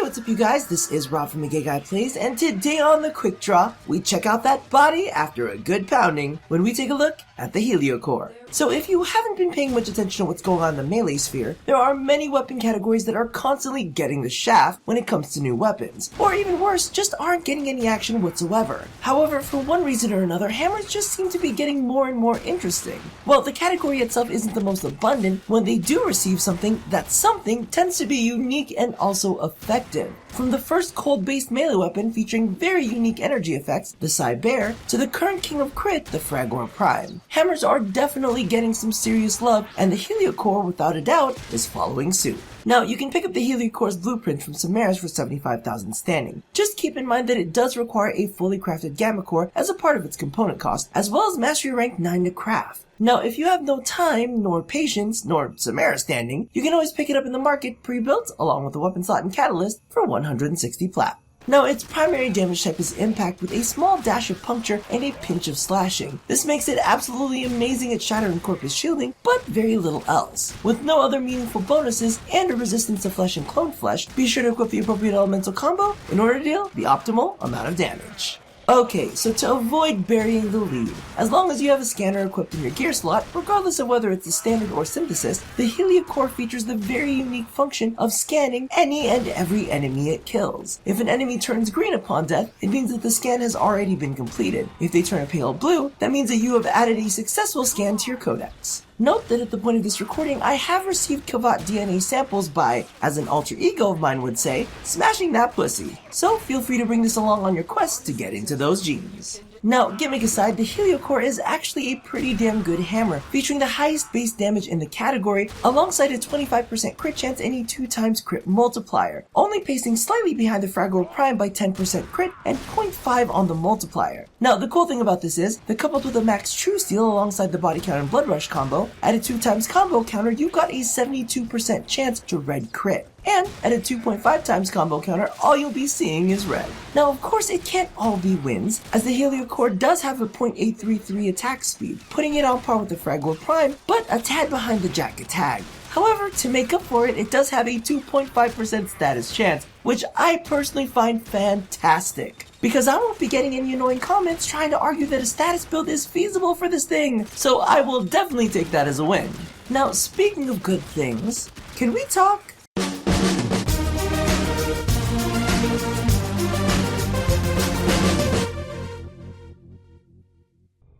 Hey, what's up you guys? This is Rob from The Gay Guy Plays, and today on The Quick Draw, we check out that body after a good pounding when we take a look at the Heliocor. So if you haven't been paying much attention to what's going on in the melee sphere, there are many weapon categories that are constantly getting the shaft when it comes to new weapons, or even worse, just aren't getting any action whatsoever. However, for one reason or another, hammers just seem to be getting more and more interesting. Well, the category itself isn't the most abundant. When they do receive something, that something tends to be unique and also effective. From the first cold-based melee weapon featuring very unique energy effects, the Cyber, to the current king of crit, the Fragor Prime. Hammers are definitely getting some serious love, and the Heliocor, without a doubt, is following suit. Now, you can pick up the Heliocor's blueprint from Samaras for 75,000 standing. Just keep in mind that it does require a fully crafted Gamma Core as a part of its component cost, as well as Mastery Rank 9 to craft. Now, if you have no time, nor patience, nor Samara standing, you can always pick it up in the market pre-built, along with the weapon slot and catalyst, for 160 plat. Now, its primary damage type is impact with a small dash of puncture and a pinch of slashing. This makes it absolutely amazing at shatter and corpus shielding, but very little else. With no other meaningful bonuses and a resistance to flesh and clone flesh, be sure to equip the appropriate elemental combo in order to deal the optimal amount of damage. Okay, so to avoid burying the lead, as long as you have a scanner equipped in your gear slot, regardless of whether it's a standard or synthesis, the Heliocor features the very unique function of scanning any and every enemy it kills. If an enemy turns green upon death, it means that the scan has already been completed. If they turn a pale blue, that means that you have added a successful scan to your codex. Note that at the point of this recording, I have received Kavat DNA samples by, as an alter ego of mine would say, smashing that pussy. So feel free to bring this along on your quest to get into those genes. Now, gimmick aside, the Heliocor is actually a pretty damn good hammer, featuring the highest base damage in the category, alongside a 25% crit chance and a 2x crit multiplier, only pacing slightly behind the Fragor Prime by 10% crit and 0.5 on the multiplier. Now, the cool thing about this is, that coupled with a max true steal alongside the body count and blood rush combo, at a 2x combo counter, you got a 72% chance to red crit. And at a 2.5 times combo counter, all you'll be seeing is red. Now, of course, it can't all be wins, as the Heliocor does have a 0.833 attack speed, putting it on par with the Fragor Prime, but a tad behind the Jack Tag. However, to make up for it, it does have a 2.5% status chance, which I personally find fantastic. Because I won't be getting any annoying comments trying to argue that a status build is feasible for this thing, so I will definitely take that as a win. Now, speaking of good things, can we talk?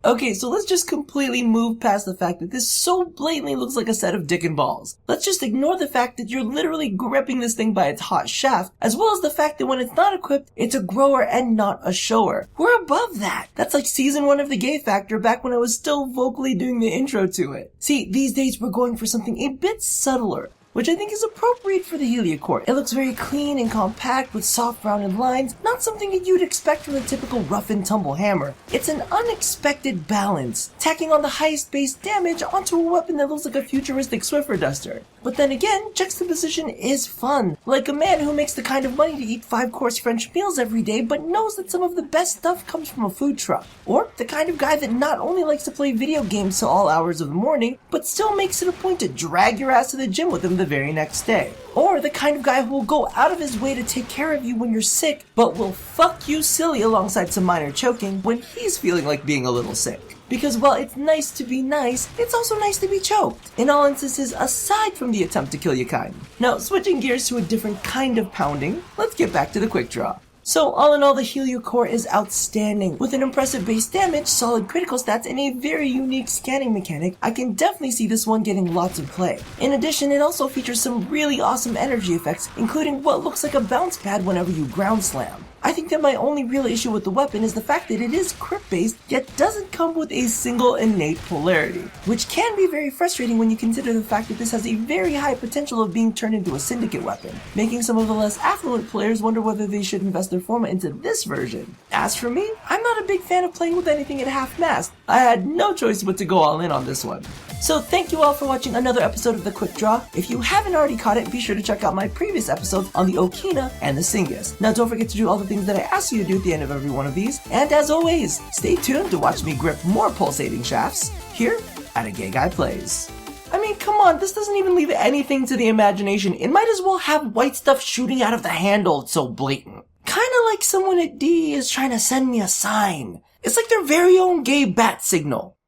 Okay, so let's just completely move past the fact that this so blatantly looks like a set of dick and balls. Let's just ignore the fact that you're literally gripping this thing by its hot shaft, as well as the fact that when it's not equipped, it's a grower and not a shower. We're above that. That's like season 1 of The Gay Factor back when I was still vocally doing the intro to it. See, these days we're going for something a bit subtler, which I think is appropriate for the Heliocor. It looks very clean and compact with soft rounded lines, not something that you'd expect from the typical rough and tumble hammer. It's an unexpected balance, tacking on the highest base damage onto a weapon that looks like a futuristic Swiffer duster. But then again, juxtaposition is fun. Like a man who makes the kind of money to eat 5-course French meals every day, but knows that some of the best stuff comes from a food truck. Or the kind of guy that not only likes to play video games till all hours of the morning, but still makes it a point to drag your ass to the gym with him the very next day. Or the kind of guy who will go out of his way to take care of you when you're sick, but will fuck you silly alongside some minor choking when he's feeling like being a little sick. Because while it's nice to be nice, it's also nice to be choked, in all instances aside from the attempt to kill your kind. Now, switching gears to a different kind of pounding, let's get back to the quick draw. So all in all, the Heliocor is outstanding. With an impressive base damage, solid critical stats, and a very unique scanning mechanic, I can definitely see this one getting lots of play. In addition, it also features some really awesome energy effects, including what looks like a bounce pad whenever you ground slam. I think that my only real issue with the weapon is the fact that it is crit-based, yet doesn't come with a single innate polarity, which can be very frustrating when you consider the fact that this has a very high potential of being turned into a syndicate weapon, making some of the less affluent players wonder whether they should invest their Forma into this version. As for me, I'm not a big fan of playing with anything at half-mast. I had no choice but to go all in on this one. So thank you all for watching another episode of The Quick Draw. If you haven't already caught it, be sure to check out my previous episodes on the Okina and the Singus. Now don't forget to do all the things that I ask you to do at the end of every one of these. And as always, stay tuned to watch me grip more pulsating shafts here at A Gay Guy Plays. I mean, come on, this doesn't even leave anything to the imagination. It might as well have white stuff shooting out of the handle, it's so blatant. Kinda like someone at D is trying to send me a sign. It's like their very own gay bat signal.